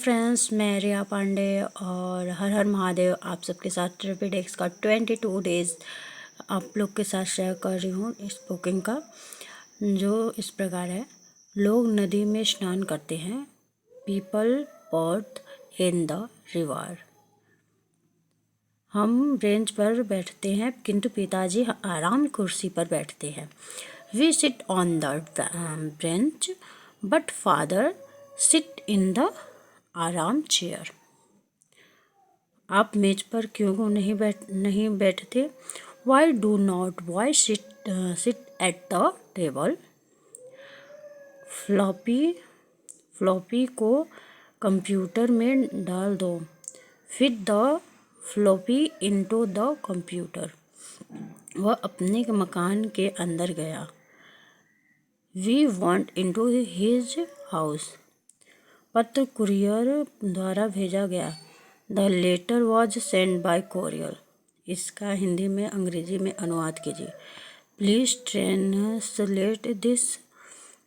Friends, मैं रिया पांडे और हर हर महादेव आप सबके साथ ट्रिपिडेक्स का 22 डेज़ आप लोग के साथ शेयर कर रही हूँ इस बुकिंग का, जो इस प्रकार है। लोग नदी में स्नान करते हैं। People both in the river. हम बेंच पर बैठते हैं किंतु पिताजी आराम कुर्सी पर बैठते हैं। We sit on the bench but father sit in the aaram chair. आप मेज पर क्यों नहीं बैठते? Why do not why sit at the table? Floppy को कंप्यूटर में डाल दो। Fit the floppy into the computer. वह अपने मकान के अंदर गया। We want into his house. पत्र कुरियर द्वारा भेजा गया। The letter was send by courier. इसका हिंदी में अंग्रेजी में अनुवाद कीजिए। Please translate this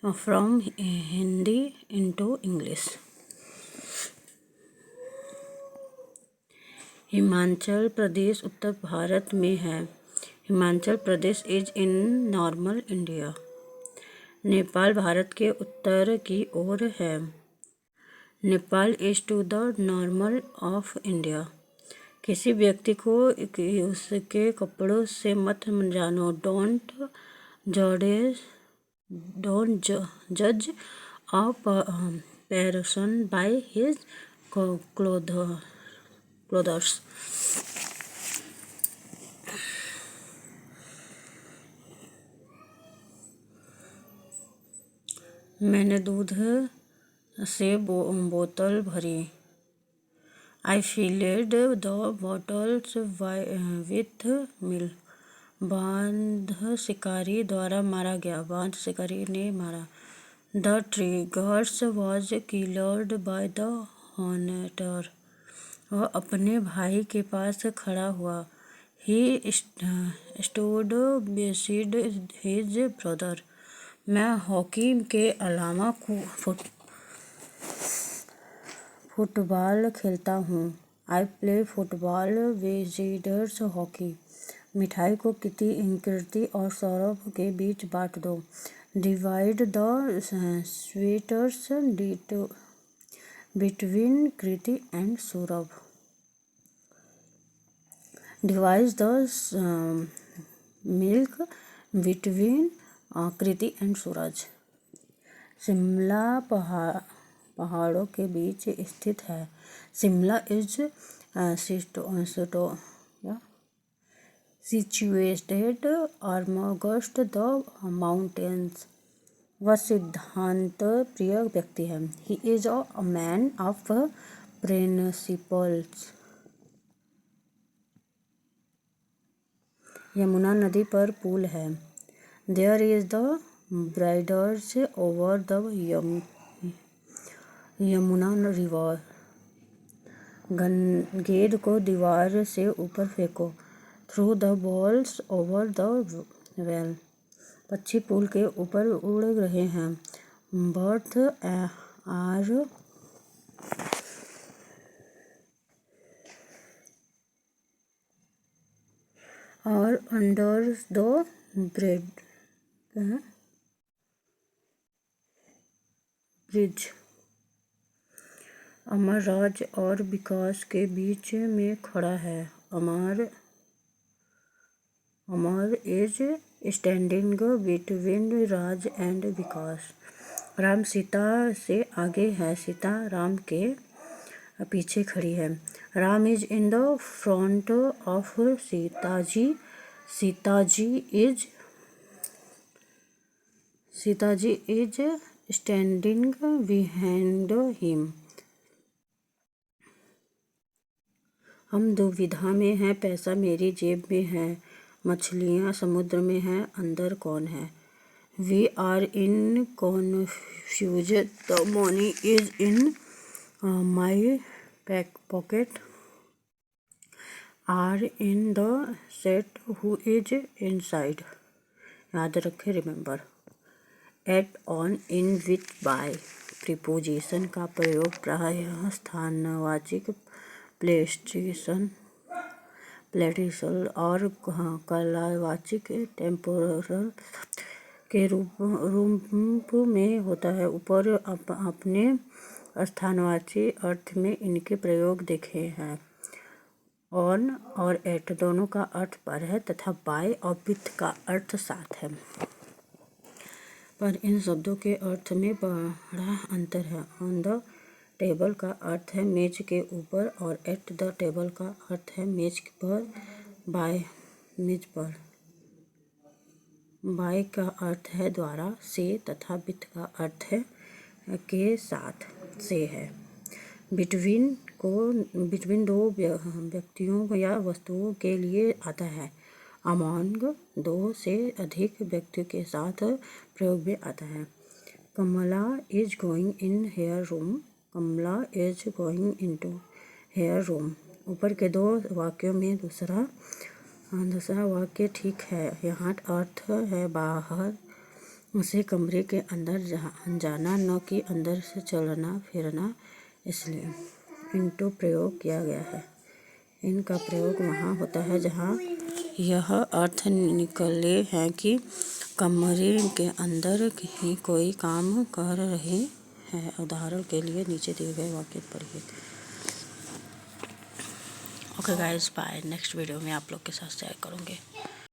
from Hindi into English. Himachal Pradesh उत्तर भारत में है। Himachal Pradesh is in northern India. Nepal Bharat के उत्तर की ओर है। Nepal is to the north of India. किसी व्यक्ति को उसके कपड़ों से मत जानो। डोंट जज a person by his clothes. मैंने दूध से बोतल भरी। I filled the bottles with milk. बांध शिकारी द्वारा मारा गया। बांध शिकारी ने मारा। The triggers was killed by the hunter. वह अपने भाई के पास खड़ा हुआ। He stood beside his brother. मैं हॉकी के अलावा फुटबॉल खेलता हूँ। I play football besides hockey. मिठाई को कृति और सौरभ के बीच बांट दो। Divide the sweets between Kriti and Saurabh. Divide the milk between Kriti and Suraj. Shimla पहाड़ों के बीच स्थित है। Shimla is situated amongst the mountains. वह सिद्धांत प्रिय व्यक्ति है। He is a man of principles. Yamuna नदी पर पुल है। There is the bridge over the Yamuna river. गेंद को दीवार से ऊपर फेंको। Throw the balls over the wall. पक्षी पुल के ऊपर उड़ रहे हैं। Birds are under the bridge. Amar Raj और विकास के बीच में खड़ा है। Amar is standing between Raj and Vikas. Ram Sita से आगे है। सीता राम के पीछे खड़ी है। Ram is in the front of Sitaji. Sitaji is standing behind him. हम दुविधा में हैं। पैसा मेरी जेब में है। मछलियाँ समुद्र में हैं। अंदर कौन है? We are in confuse. The money is in my pocket. Are in the set who is inside. याद रखें, remember. At on in with by. Preposition का प्रयोग प्रायः स्थानवाची प्लेटिसल और कालवाची टेम्पोरल के रूप में होता है। ऊपर अपने स्थानवाची अर्थ में इनके प्रयोग देखे हैं। ऑन और एट दोनों का अर्थ पर है तथा बाय और विथ का अर्थ साथ है, पर इन शब्दों के अर्थ में बड़ा अंतर है। ऑन द टेबल का अर्थ है मेज के ऊपर और एट द टेबल का अर्थ है मेज पर, मेज पर। बाय का अर्थ है द्वारा से तथा विथ का अर्थ है के साथ से है। बिटवीन दो व्यक्तियों या वस्तुओं के लिए आता है। अमॉन्ग दो से अधिक व्यक्तियों के साथ प्रयोग में आता है। Kamala is going in her room, Kamala is going into her room. ऊपर के दो वाक्यों में दूसरा वाक्य ठीक है। यहाँ अर्थ है बाहर से कमरे के अंदर जाना, न कि अंदर से चलना फिरना, इसलिए इनटू प्रयोग किया गया है। इनका प्रयोग वहाँ होता है जहाँ यह अर्थ निकले हैं कि कमरे के अंदर ही कोई काम कर रहे हैं। उदाहरण के लिए नीचे दिए गए वाक्य पढ़िए। Okay guys, bye. Next video में आप लोग के साथ शेयर करूँगी।